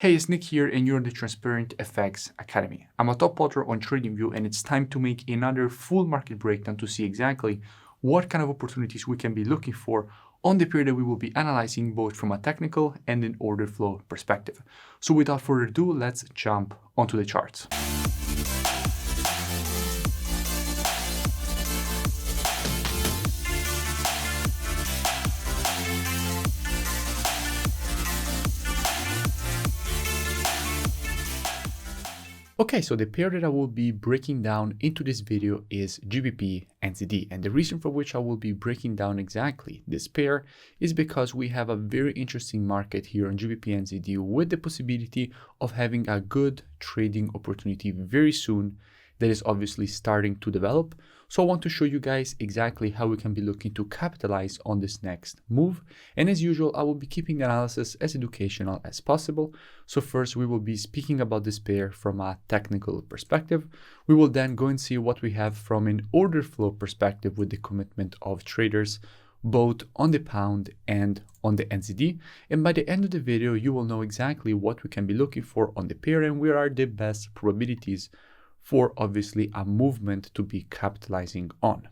Hey, it's Nick here, and you're in the Transparent FX Academy. I'm a top author on TradingView, and it's time to make another full market breakdown to see exactly what kind of opportunities we can be looking for on the pair that we will be analyzing both from a technical and an order flow perspective. So without further ado, let's jump onto the charts. Okay, so the pair that I will be breaking down into this video is GBP NZD, and the reason for which I will be breaking down exactly this pair is because we have a very interesting market here on GBP NZD with the possibility of having a good trading opportunity very soon that is obviously starting to develop. So I want to show you guys exactly how we can be looking to capitalize on this next move. And as usual, I will be keeping the analysis as educational as possible. So first, we will be speaking about this pair from a technical perspective. We will then go and see what we have from an order flow perspective with the commitment of traders, both on the pound and on the NZD. And by the end of the video, you will know exactly what we can be looking for on the pair and where are the best probabilities for obviously a movement to be capitalizing on.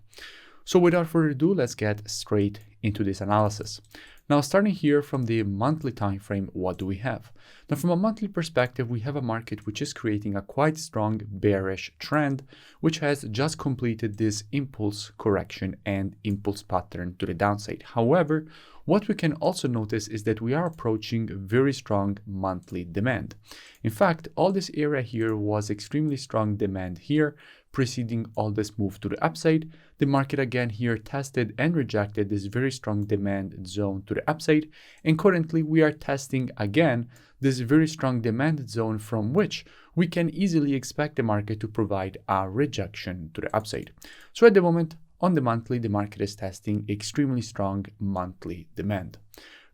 So without further ado, let's get straight into this analysis. Now, starting here from the monthly time frame, what do we have? Now, from a monthly perspective, we have a market which is creating a quite strong bearish trend, which has just completed this impulse correction and impulse pattern to the downside. However, what we can also notice is that we are approaching very strong monthly demand. In fact, all this area here was extremely strong demand here, preceding all this move to the upside. The market again here tested and rejected this very strong demand zone to the upside, and currently we are testing again this very strong demand zone from which we can easily expect the market to provide a rejection to the upside. So at the moment, on the monthly, the market is testing extremely strong monthly demand.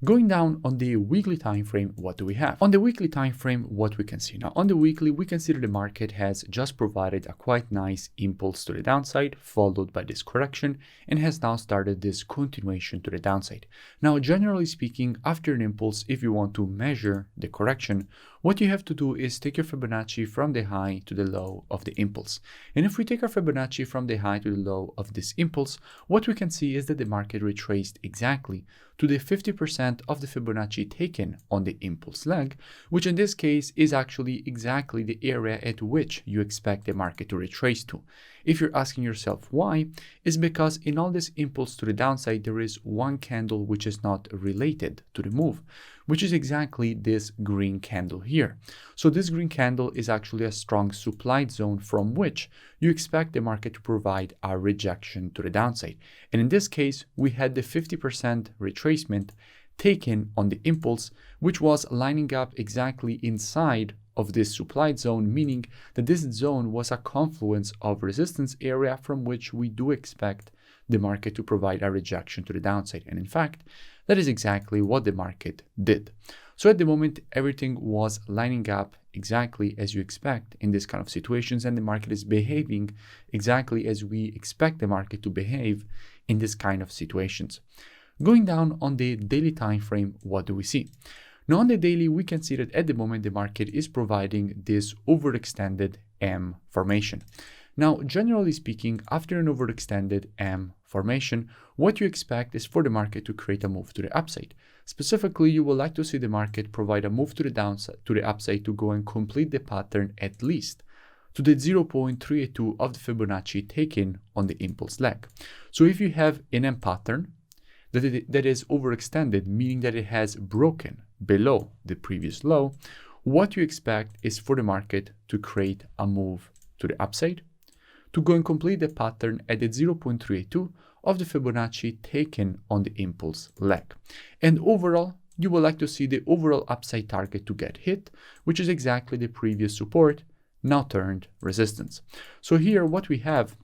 Going down on the weekly time frame, what do we have? On the weekly time frame, what we can see now, on the weekly, we consider the market has just provided a quite nice impulse to the downside, followed by this correction, and has now started this continuation to the downside. Now, generally speaking, after an impulse, if you want to measure the correction, what you have to do is take your Fibonacci from the high to the low of the impulse. And if we take our Fibonacci from the high to the low of this impulse, what we can see is that the market retraced exactly to the 50% of the Fibonacci taken on the impulse leg, which in this case is actually exactly the area at which you expect the market to retrace to. If you're asking yourself why, is because in all this impulse to the downside, there is one candle which is not related to the move, which is exactly this green candle here. So this green candle is actually a strong supply zone from which you expect the market to provide a rejection to the downside. And in this case, we had the 50% retracement taken on the impulse, which was lining up exactly inside of this supply zone, meaning that this zone was a confluence of resistance area from which we do expect the market to provide a rejection to the downside. And in fact, that is exactly what the market did. So at the moment, everything was lining up exactly as you expect in this kind of situations, and the market is behaving exactly as we expect the market to behave in this kind of situations. Going down on the daily time frame, what do we see? Now on the daily, we can see that at the moment the market is providing this overextended M formation. Now, generally speaking, after an overextended M formation, what you expect is for the market to create a move to the upside. Specifically, you would like to see the market provide a move to the downside, to the upside, to go and complete the pattern at least to the 0.382 of the Fibonacci taken on the impulse leg. So if you have an M pattern that is overextended, meaning that it has broken below the previous low, what you expect is for the market to create a move to the upside, to go and complete the pattern at the 0.382 of the Fibonacci taken on the impulse leg. And overall, you would like to see the overall upside target to get hit, which is exactly the previous support, now turned resistance. So here what we have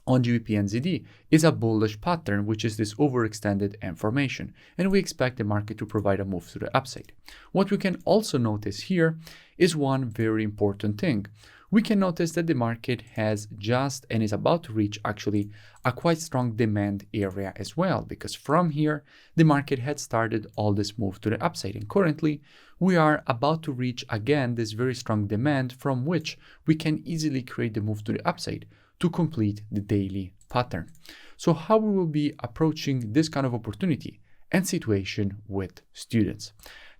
on GBP NZD is a bullish pattern, which is this overextended M formation, and we expect the market to provide a move to the upside. What we can also notice here is one very important thing, we can notice that the market has just and is about to reach actually a quite strong demand area as well, because from here the market had started all this move to the upside, and currently we are about to reach again this very strong demand from which we can easily create the move to the upside to complete the daily pattern. So how we will be approaching this kind of opportunity and situation with students.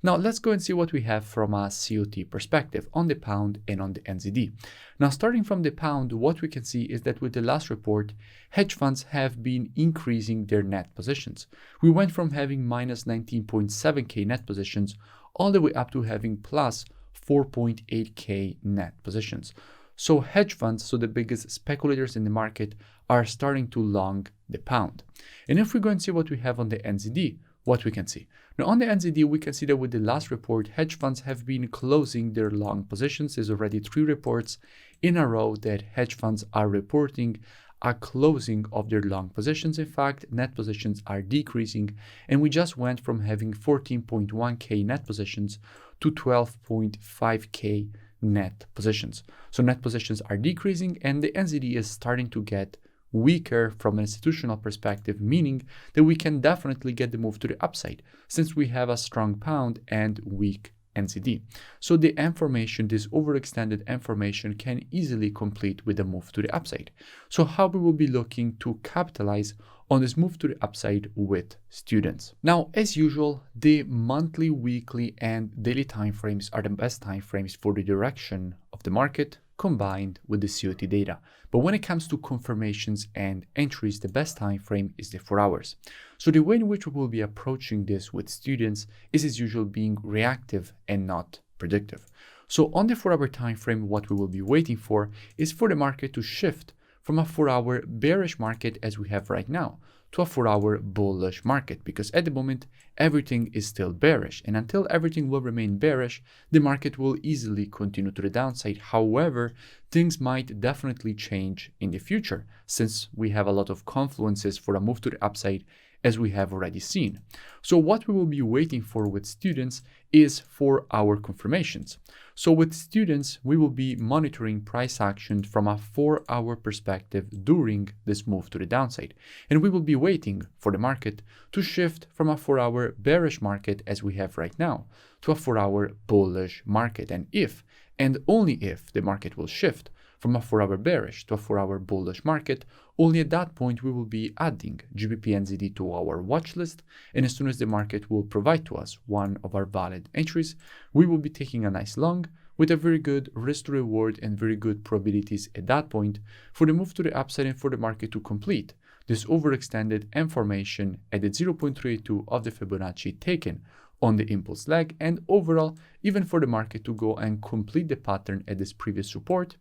Now let's go and see what we have from a COT perspective on the pound and on the NZD. Now starting from the pound, what we can see is that with the last report, hedge funds have been increasing their net positions. We went from having minus 19.7k net positions all the way up to having plus 4.8k net positions. So hedge funds, so the biggest speculators in the market, are starting to long the pound. And if we go and see what we have on the NZD, what we can see. Now on the NZD, we can see that with the last report, hedge funds have been closing their long positions. There's already 3 reports in a row that hedge funds are reporting a closing of their long positions. In fact, net positions are decreasing, and we just went from having 14.1k net positions to 12.5k net positions. So net positions are decreasing, and the NZD is starting to get weaker from an institutional perspective, meaning that we can definitely get the move to the upside since we have a strong pound and weak NZD. So the information, this overextended information, can easily complete with the move to the upside. So how we will be looking to capitalize on this move to the upside with students. Now, as usual, the monthly, weekly, and daily timeframes are the best timeframes for the direction of the market combined with the COT data. But when it comes to confirmations and entries, the best time frame is the 4 hours. So the way in which we will be approaching this with students is as usual being reactive and not predictive. So on the 4-hour time frame, what we will be waiting for is for the market to shift from a 4-hour bearish market as we have right now to a 4-hour bullish market, because at the moment everything is still bearish, and until everything will remain bearish, the market will easily continue to the downside. However, things might definitely change in the future since we have a lot of confluences for a move to the upside, as we have already seen. So what we will be waiting for with students is for our confirmations. So with students, we will be monitoring price action from a 4-hour perspective during this move to the downside. And we will be waiting for the market to shift from a 4-hour bearish market as we have right now to a 4-hour bullish market. And if, and only if, the market will shift from a 4-hour bearish to a 4-hour bullish market, only at that point we will be adding GBP NZD to our watch list, and as soon as the market will provide to us one of our valid entries, we will be taking a nice long with a very good risk to reward and very good probabilities at that point for the move to the upside and for the market to complete this overextended information at the 0.32 of the Fibonacci taken on the impulse leg, and overall even for the market to go and complete the pattern at this previous support,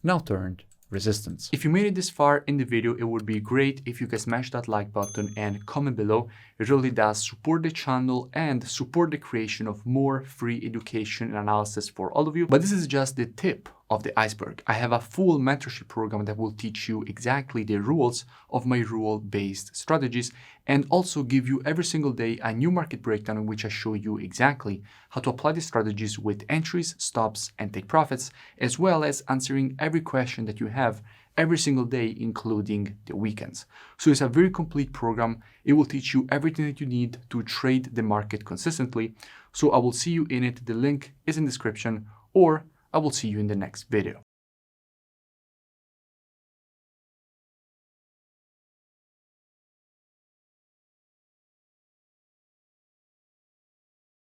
now turned resistance. If you made it this far in the video, it would be great if you can smash that like button and comment below. It really does support the channel and support the creation of more free education and analysis for all of you. But this is just the tip of the iceberg. I have a full mentorship program that will teach you exactly the rules of my rule-based strategies, and also give you every single day a new market breakdown in which I show you exactly how to apply the strategies with entries, stops, and take profits, as well as answering every question that you have every single day, including the weekends. So it's a very complete program. It will teach you everything that you need to trade the market consistently. So I will see you in it. The link is in the description, or I will see you in the next video.